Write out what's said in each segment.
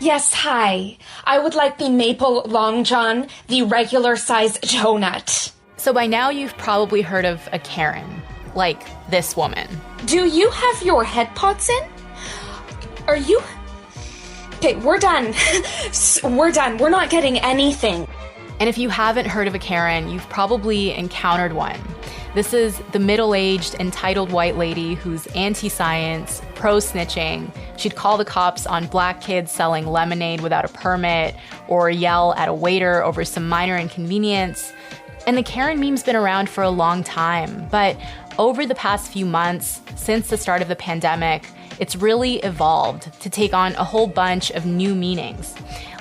Yes, hi. I would like the maple long john, the regular size donut. So by now you've probably heard of a Karen, like this woman. Do you have your head pots in? Are you... Okay, we're done. We're done. We're not getting anything. And if you haven't heard of a Karen, you've probably encountered one. This is the middle-aged, entitled white lady who's anti-science, pro-snitching. She'd call the cops on black kids selling lemonade without a permit or yell at a waiter over some minor inconvenience. And the Karen meme's been around for a long time, but over the past few months, since the start of the pandemic, it's really evolved to take on a whole bunch of new meanings.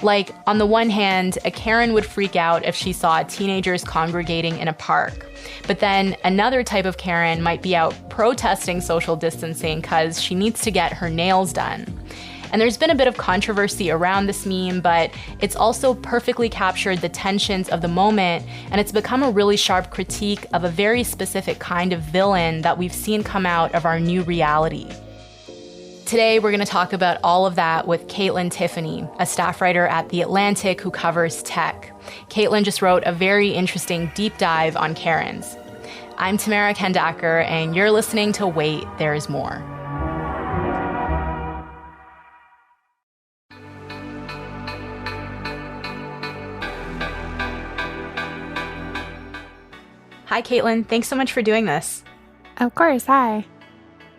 Like, on the one hand, a Karen would freak out if she saw teenagers congregating in a park. But then another type of Karen might be out protesting social distancing because she needs to get her nails done. And there's been a bit of controversy around this meme, but it's also perfectly captured the tensions of the moment, and it's become a really sharp critique of a very specific kind of villain that we've seen come out of our new reality. Today, we're going to talk about all of that with Kaitlyn Tiffany, a staff writer at The Atlantic who covers tech. Kaitlyn just wrote a very interesting deep dive on Karens. I'm Tamara Kendacker, and you're listening to Wait, There's More. Hi, Kaitlyn. Thanks so much for doing this. Of course. Hi.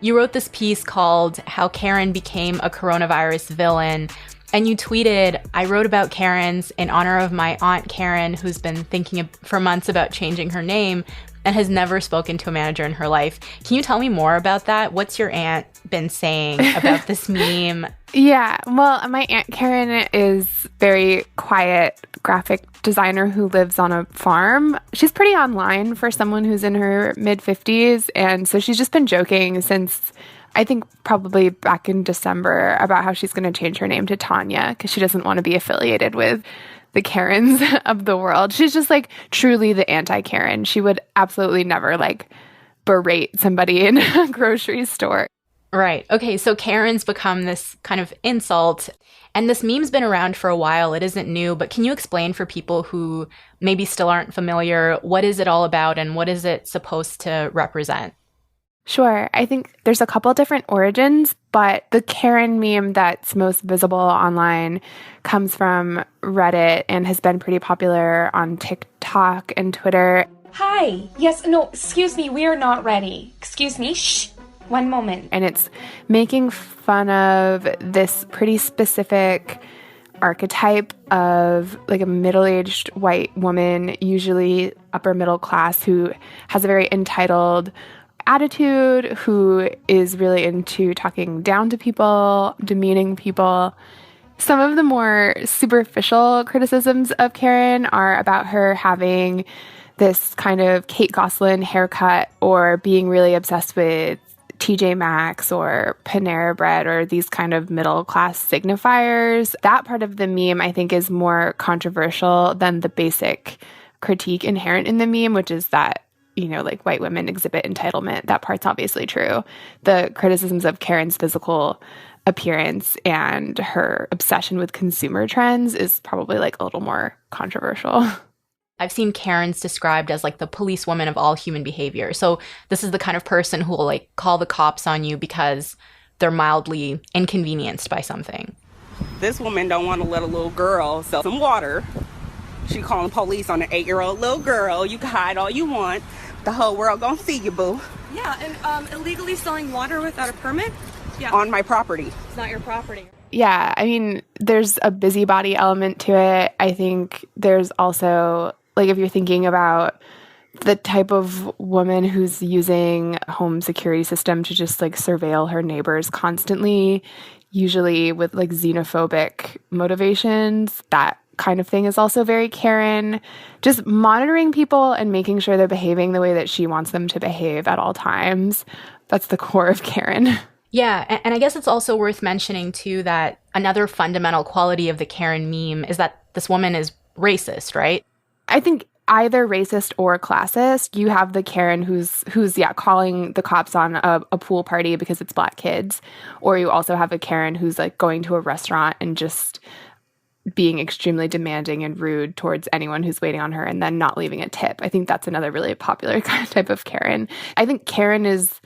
You wrote this piece called How Karen Became a Coronavirus Villain, and you tweeted, I wrote about Karens in honor of my Aunt Karen, who's been thinking for months about changing her name and has never spoken to a manager in her life. Can you tell me more about that? What's your aunt been saying about this meme? Yeah, well, my Aunt Karen is very quiet graphic designer who lives on a farm. She's pretty online for someone who's in her mid-50s, and so she's just been joking since, I think, probably back in December about how she's going to change her name to Tanya because she doesn't want to be affiliated with the Karens of the world. She's just like truly the anti-Karen. She would absolutely never like berate somebody in a grocery store. Right. Okay, so Karen's become this kind of insult, and this meme's been around for a while. It isn't new, but can you explain for people who maybe still aren't familiar, what is it all about and what is it supposed to represent? Sure. I think there's a couple different origins, but the Karen meme that's most visible online comes from Reddit and has been pretty popular on TikTok and Twitter. Hi. Yes, no, excuse me, we are not ready. Excuse me, shh. One moment. And it's making fun of this pretty specific archetype of like a middle-aged white woman, usually upper middle class, who has a very entitled attitude, who is really into talking down to people, demeaning people. Some of the more superficial criticisms of Karen are about her having this kind of Kate Gosselin haircut or being really obsessed with TJ Maxx or Panera Bread or these kind of middle-class signifiers. That part of the meme, I think, is more controversial than the basic critique inherent in the meme, which is that, you know, like white women exhibit entitlement. That part's obviously true. The criticisms of Karen's physical appearance and her obsession with consumer trends is probably like a little more controversial. I've seen Karens described as like the policewoman of all human behavior. So this is the kind of person who will like call the cops on you because they're mildly inconvenienced by something. This woman don't want to let a little girl sell some water. She calling police on an 8-year-old little girl. You can hide all you want. The whole world gonna see you, boo. Yeah, and illegally selling water without a permit? Yeah. On my property. It's not your property. Yeah, I mean, there's a busybody element to it. I think there's also, like, if you're thinking about the type of woman who's using a home security system to just, like, surveil her neighbors constantly, usually with, like, xenophobic motivations, that kind of thing is also very Karen. Just monitoring people and making sure they're behaving the way that she wants them to behave at all times. That's the core of Karen. Yeah, and I guess it's also worth mentioning, too, that another fundamental quality of the Karen meme is that this woman is racist, right? I think either racist or classist. You have the Karen who's calling the cops on a pool party because it's black kids, or you also have a Karen who's like going to a restaurant and just being extremely demanding and rude towards anyone who's waiting on her and then not leaving a tip. I think that's another really popular kind of type of Karen. I think Karen is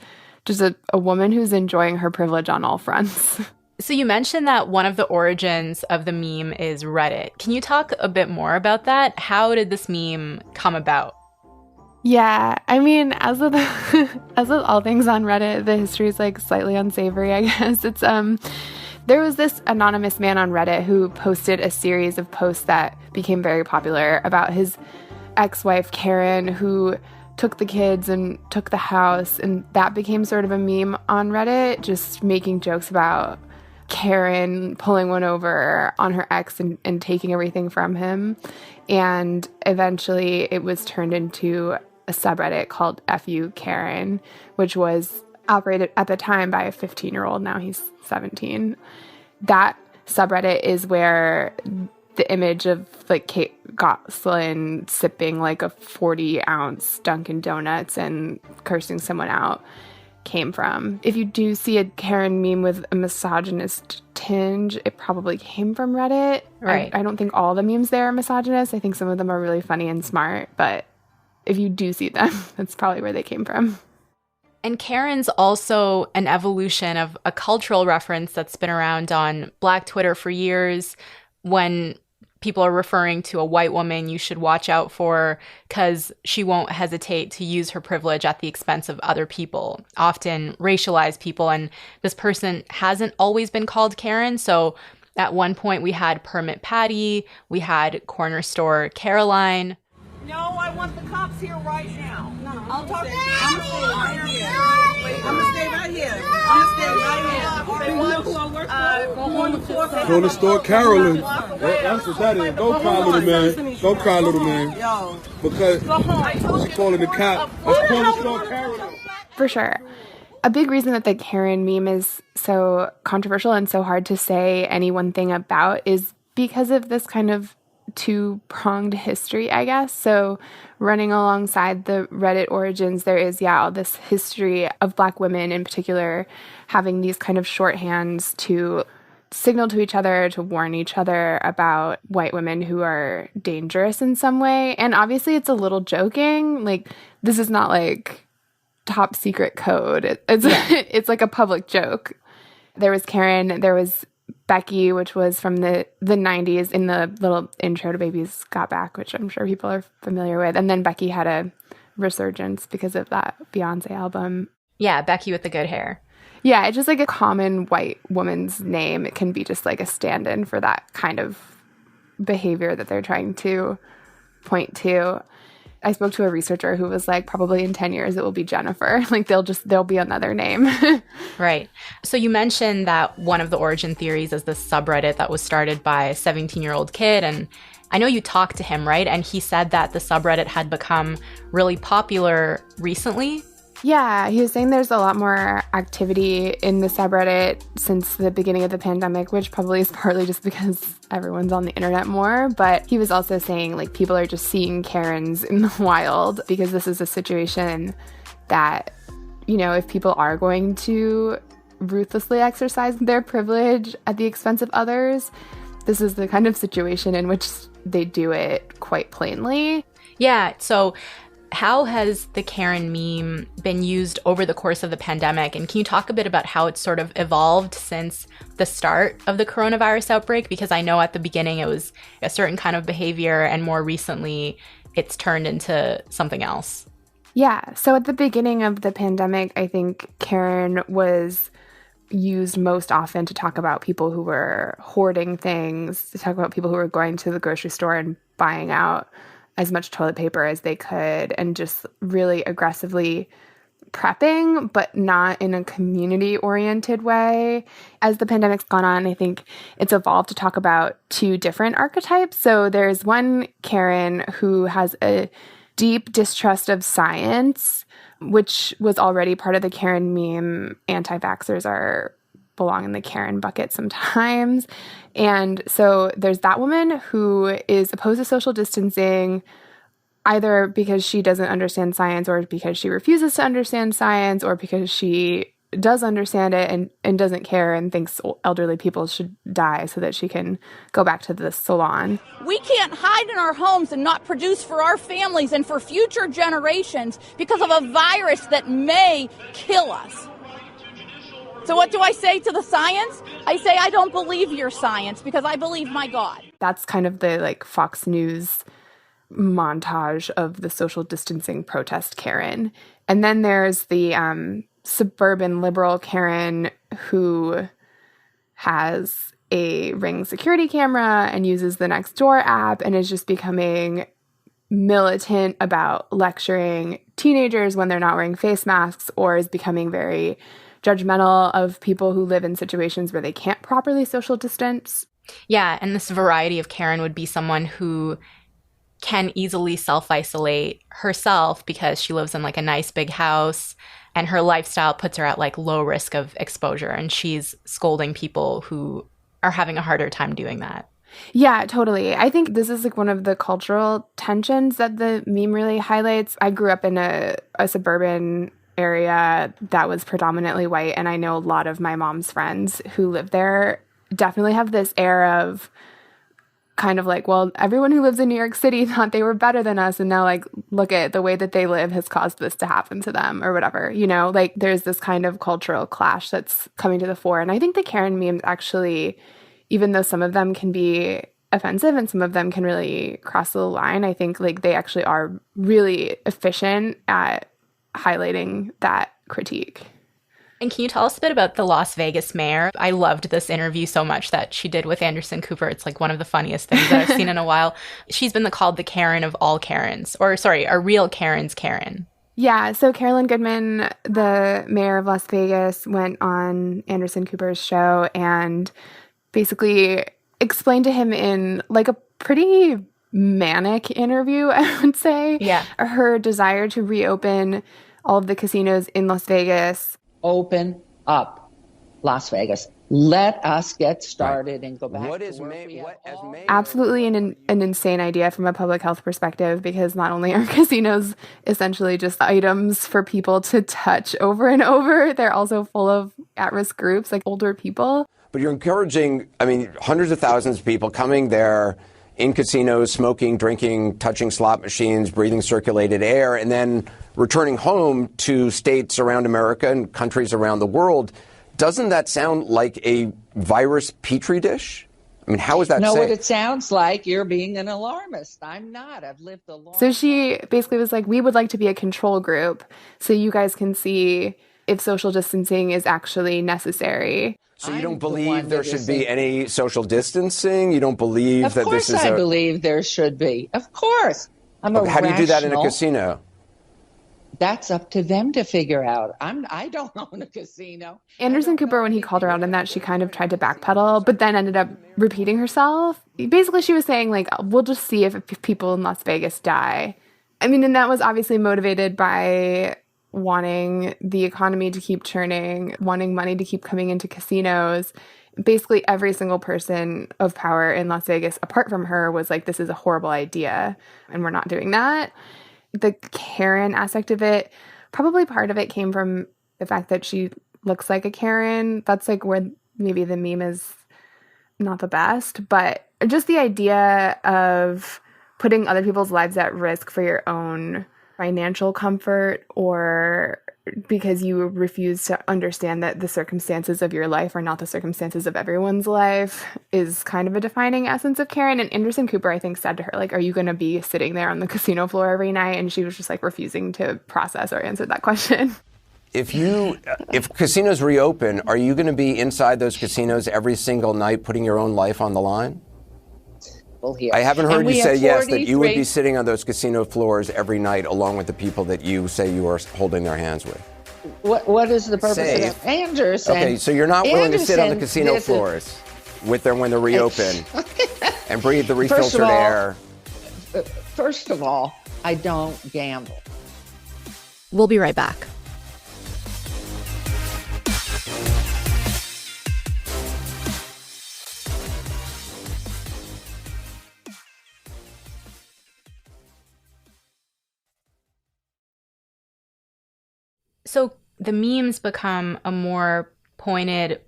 just a woman who's enjoying her privilege on all fronts. So you mentioned that one of the origins of the meme is Reddit. Can you talk a bit more about that? How did this meme come about? Yeah, I mean, as with all things on Reddit, the history is like slightly unsavory, I guess. It's there was this anonymous man on Reddit who posted a series of posts that became very popular about his ex-wife Karen, who took the kids and took the house, and that became sort of a meme on Reddit, just making jokes about Karen pulling one over on her ex and taking everything from him. And eventually it was turned into a subreddit called FU Karen, which was operated at the time by a 15-year-old. Now he's 17. That subreddit is where the image of like Kate Gosselin sipping like a 40-ounce Dunkin' Donuts and cursing someone out came from. If you do see a Karen meme with a misogynist tinge, it probably came from Reddit. Right. I don't think all the memes there are misogynist. I think some of them are really funny and smart, but if you do see them, that's probably where they came from. And Karen's also an evolution of a cultural reference that's been around on Black Twitter for years. When people are referring to a white woman you should watch out for because she won't hesitate to use her privilege at the expense of other people, often racialized people. And this person hasn't always been called Karen. So at one point we had Permit Patty, we had Corner Store Caroline. No, I want the cops here right now. No, I'll talk to you. I'm gonna stay right here. I'm gonna stay right here. Corner Store Carolyn. That's what that is. Don't cry, little man. Don't cry, little man. Because she's calling the cop. That's Corner Store Carolyn. For sure. A big reason that the Karen meme is so controversial and so hard to say any one thing about is because of this kind of two-pronged history, I guess. So running alongside the Reddit origins, there is, all this history of Black women in particular having these kind of shorthands to signal to each other, to warn each other about white women who are dangerous in some way. And obviously it's a little joking. Like, this is not like top secret code. It's like a public joke. There was Karen, there was Becky, which was from the 90s in the little intro to Baby's Got Back, which I'm sure people are familiar with. And then Becky had a resurgence because of that Beyonce album. Yeah, Becky with the good hair. Yeah, it's just like a common white woman's name. It can be just like a stand-in for that kind of behavior that they're trying to point to. I spoke to a researcher who was like, probably in 10 years it will be Jennifer. Like there'll be another name. Right. So you mentioned that one of the origin theories is this subreddit that was started by a 17-year-old kid. And I know you talked to him, right? And he said that the subreddit had become really popular recently. Yeah, he was saying there's a lot more activity in the subreddit since the beginning of the pandemic, which probably is partly just because everyone's on the internet more. But he was also saying like people are just seeing Karens in the wild because this is a situation that, you know, if people are going to ruthlessly exercise their privilege at the expense of others, this is the kind of situation in which they do it quite plainly. Yeah, so how has the Karen meme been used over the course of the pandemic? And can you talk a bit about how it's sort of evolved since the start of the coronavirus outbreak? Because I know at the beginning it was a certain kind of behavior, and more recently it's turned into something else. Yeah, so at the beginning of the pandemic, I think Karen was used most often to talk about people who were hoarding things, to talk about people who were going to the grocery store and buying out as much toilet paper as they could, and just really aggressively prepping, but not in a community-oriented way. As the pandemic's gone on, I think it's evolved to talk about two different archetypes. So there's one Karen who has a deep distrust of science, which was already part of the Karen meme. Anti-vaxxers belong in the Karen bucket sometimes. And so there's that woman who is opposed to social distancing. either because she doesn't understand science or because she refuses to understand science or because she does understand it and doesn't care and thinks elderly people should die so that she can go back to the salon. We can't hide in our homes and not produce for our families and for future generations because of a virus that may kill us. So what do I say to the science? I say I don't believe your science because I believe my God. That's kind of the like Fox News montage of the social distancing protest Karen. And then there's the suburban liberal Karen who has a Ring security camera and uses the Nextdoor app and is just becoming militant about lecturing teenagers when they're not wearing face masks, or is becoming very judgmental of people who live in situations where they can't properly social distance. Yeah, and this variety of Karen would be someone who can easily self-isolate herself because she lives in like a nice big house and her lifestyle puts her at like low risk of exposure, and she's scolding people who are having a harder time doing that. Yeah, totally. I think this is like one of the cultural tensions that the meme really highlights. I grew up in a suburban area that was predominantly white, and I know a lot of my mom's friends who live there definitely have this air of kind of like, well, everyone who lives in New York City thought they were better than us, and now like look at the way that they live has caused this to happen to them or whatever, you know, like there's this kind of cultural clash that's coming to the fore. And I think the Karen memes actually, even though some of them can be offensive and some of them can really cross the line, I think like they actually are really efficient at highlighting that critique. And can you tell us a bit about the Las Vegas mayor? I loved this interview so much that she did with Anderson Cooper. It's like one of the funniest things that I've seen in a while. She's been called the Karen of all Karens, or sorry, a real Karen's Karen. Yeah, so Carolyn Goodman, the mayor of Las Vegas, went on Anderson Cooper's show and basically explained to him in like a pretty manic interview, I would say, her desire to reopen all of the casinos in Las Vegas. Open up Las Vegas. Let us get started and go back to where we have Absolutely an insane idea from a public health perspective, because not only are casinos essentially just items for people to touch over and over, they're also full of at-risk groups like older people. But you're encouraging, I mean, hundreds of thousands of people coming there in casinos, smoking, drinking, touching slot machines, breathing circulated air, and then returning home to states around America and countries around the world. Doesn't that sound like a virus petri dish? I mean, how is that safe? You know what it sounds like? You're being an alarmist. I'm not. I've lived a long So she basically was like, we would like to be a control group so you guys can see if social distancing is actually necessary. So you don't believe there should be any social distancing? You don't believe that this is Of course I believe there should be. Of course. I'm a How do you do that in a casino? That's up to them to figure out. I don't own a casino. Anderson Cooper, when he called her out on that, she kind of tried to backpedal, but then ended up repeating herself. Basically, she was saying, like, we'll just see if people in Las Vegas die. I mean, and that was obviously motivated by wanting the economy to keep churning, wanting money to keep coming into casinos. Basically, every single person of power in Las Vegas, apart from her, was like, this is a horrible idea, and we're not doing that. The Karen aspect of it, probably part of it came from the fact that she looks like a Karen. That's like where maybe the meme is not the best, but just the idea of putting other people's lives at risk for your own financial comfort, or because you refuse to understand that the circumstances of your life are not the circumstances of everyone's life, is kind of a defining essence of Karen. And Anderson Cooper, I think, said to her, like, are you going to be sitting there on the casino floor every night? And she was just like refusing to process or answer that question. If casinos reopen, are you going to be inside those casinos every single night putting your own life on the line? Here. I haven't heard you say yes, that you would be sitting on those casino floors every night along with the people that you say you are holding their hands with. What is the purpose of that? Anderson. Okay, so you're not willing to sit on the casino floors with them when they're reopened and breathe the refiltered air. First of all, I don't gamble. We'll be right back. So the memes become a more pointed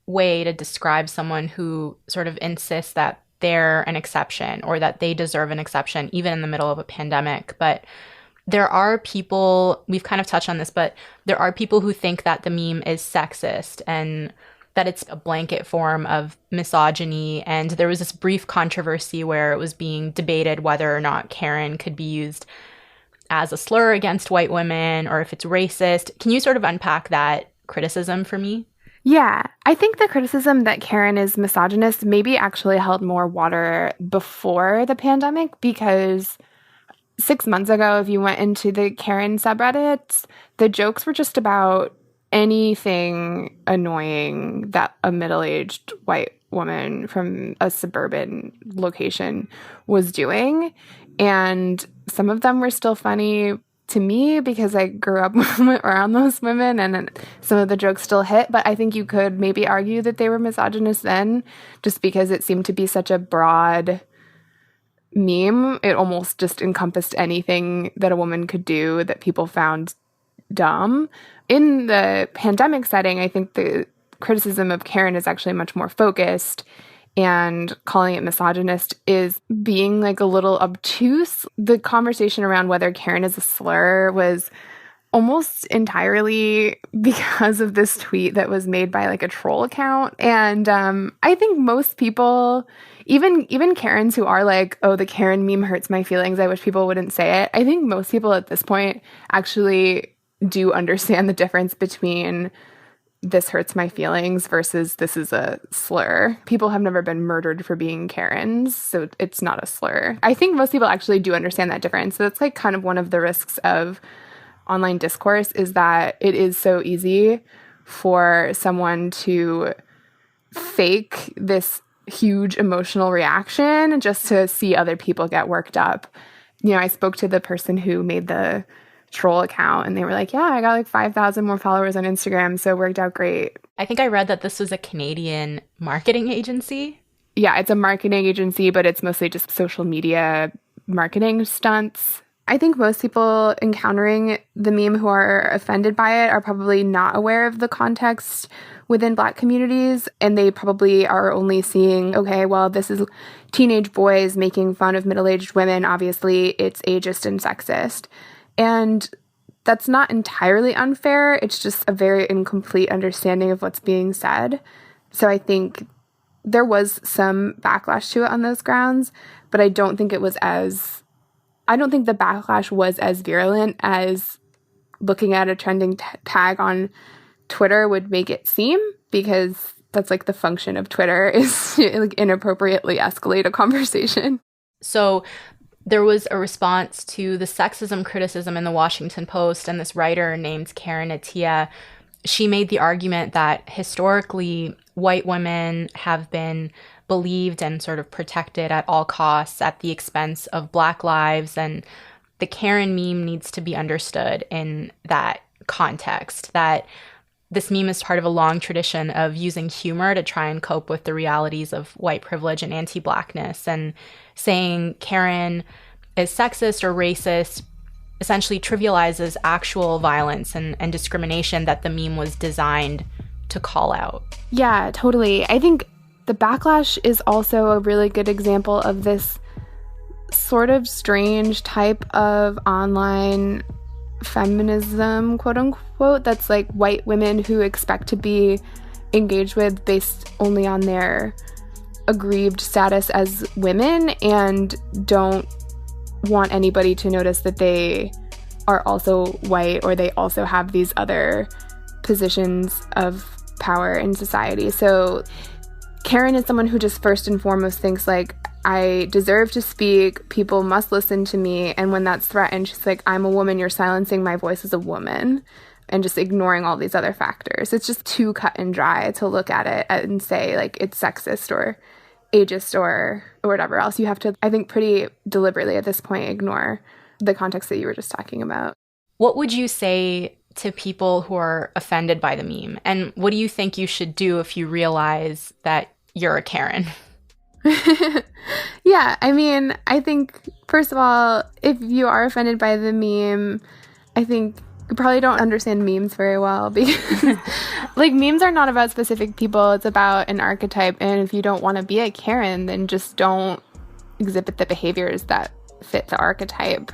way to describe someone who sort of insists that they're an exception or that they deserve an exception, even in the middle of a pandemic. But there are people, we've kind of touched on this, but there are people who think that the meme is sexist and that it's a blanket form of misogyny. And there was this brief controversy where it was being debated whether or not Karen could be used as a slur against white women or if it's racist. Can you sort of unpack that criticism for me? Yeah, I think the criticism that Karen is misogynist maybe actually held more water before the pandemic, because 6 months ago, if you went into the Karen subreddits, the jokes were just about anything annoying that a middle-aged white woman from a suburban location was doing. And some of them were still funny to me because I grew up around those women, and some of the jokes still hit. But I think you could maybe argue that they were misogynist then, just because it seemed to be such a broad meme. It almost just encompassed anything that a woman could do that people found dumb. In the pandemic setting, I think the criticism of Karen is actually much more focused, and calling it misogynist is being like a little obtuse. The conversation around whether Karen is a slur was almost entirely because of this tweet that was made by like a troll account. And I think most people, even Karens who are like, oh, the Karen meme hurts my feelings, I wish people wouldn't say it. I think most people at this point actually do understand the difference between this hurts my feelings versus this is a slur. People have never been murdered for being Karens, so it's not a slur. I think most people actually do understand that difference. So that's like kind of one of the risks of online discourse, is that it is so easy for someone to fake this huge emotional reaction just to see other people get worked up. You know, I spoke to the person who made the troll account, and they were like, yeah, I got like 5,000 more followers on Instagram, so it worked out great. I think I read that this was a Canadian marketing agency. Yeah, it's a marketing agency, but it's mostly just social media marketing stunts. I think most people encountering the meme who are offended by it are probably not aware of the context within Black communities, and they probably are only seeing, okay, well, this is teenage boys making fun of middle-aged women. Obviously, it's ageist and sexist. And that's not entirely unfair. It's just a very incomplete understanding of what's being said. So I think there was some backlash to it on those grounds, but I don't think the backlash was as virulent as looking at a trending tag on Twitter would make it seem, because that's like the function of Twitter, is like inappropriately escalate a conversation. So there was a response to the sexism criticism in the Washington Post, and this writer named Karen Attiah, she made the argument that historically white women have been believed and sort of protected at all costs at the expense of Black lives, and the Karen meme needs to be understood in that context, that this meme is part of a long tradition of using humor to try and cope with the realities of white privilege and anti-Blackness, and saying Karen is sexist or racist essentially trivializes actual violence and discrimination that the meme was designed to call out. Yeah, totally. I think the backlash is also a really good example of this sort of strange type of online feminism, quote unquote, that's like white women who expect to be engaged with based only on their aggrieved status as women, and don't want anybody to notice that they are also white or they also have these other positions of power in society. So Karen is someone who just first and foremost thinks like, I deserve to speak, people must listen to me, and when that's threatened, she's like, I'm a woman, you're silencing my voice as a woman, and just ignoring all these other factors. It's just too cut and dry to look at it and say like it's sexist or ageist or whatever else. You have to, I think, pretty deliberately at this point ignore the context that you were just talking about. What would you say to people who are offended by the meme? And what do you think you should do if you realize that you're a Karen? Yeah, I mean, I think, first of all, if you are offended by the meme, I think You probably don't understand memes very well because like memes are not about specific people. It's about an archetype. And if you don't want to be a Karen, then just don't exhibit the behaviors that fit the archetype.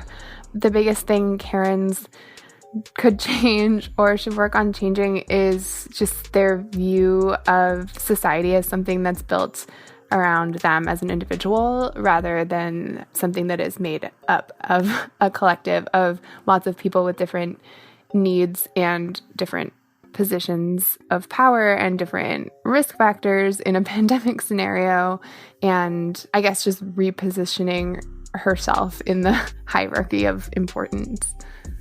The biggest thing Karens could change or should work on changing is just their view of society as something that's built around them as an individual rather than something that is made up of a collective of lots of people with different needs and different positions of power and different risk factors in a pandemic scenario. And I guess just repositioning herself in the hierarchy of importance.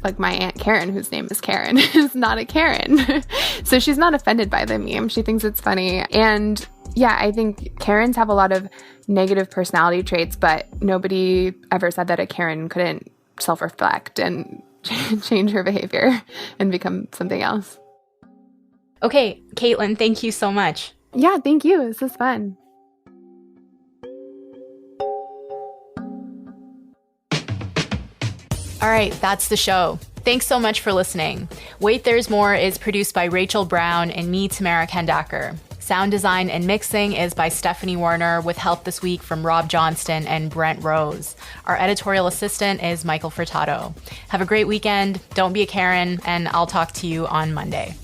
Like my Aunt Karen, whose name is Karen, is not a Karen. So she's not offended by the meme. She thinks it's funny. And yeah, I think Karens have a lot of negative personality traits, but nobody ever said that a Karen couldn't self-reflect and change her behavior and become something else. Okay, Kaitlyn, thank you so much. Yeah, thank you. This was fun. All right, that's the show. Thanks so much for listening. Wait, There's More is produced by Rachel Brown and me, Tamara Kandaker. Sound design and mixing is by Stephanie Warner with help this week from Rob Johnston and Brent Rose. Our editorial assistant is Michael Furtado. Have a great weekend. Don't be a Karen, and I'll talk to you on Monday.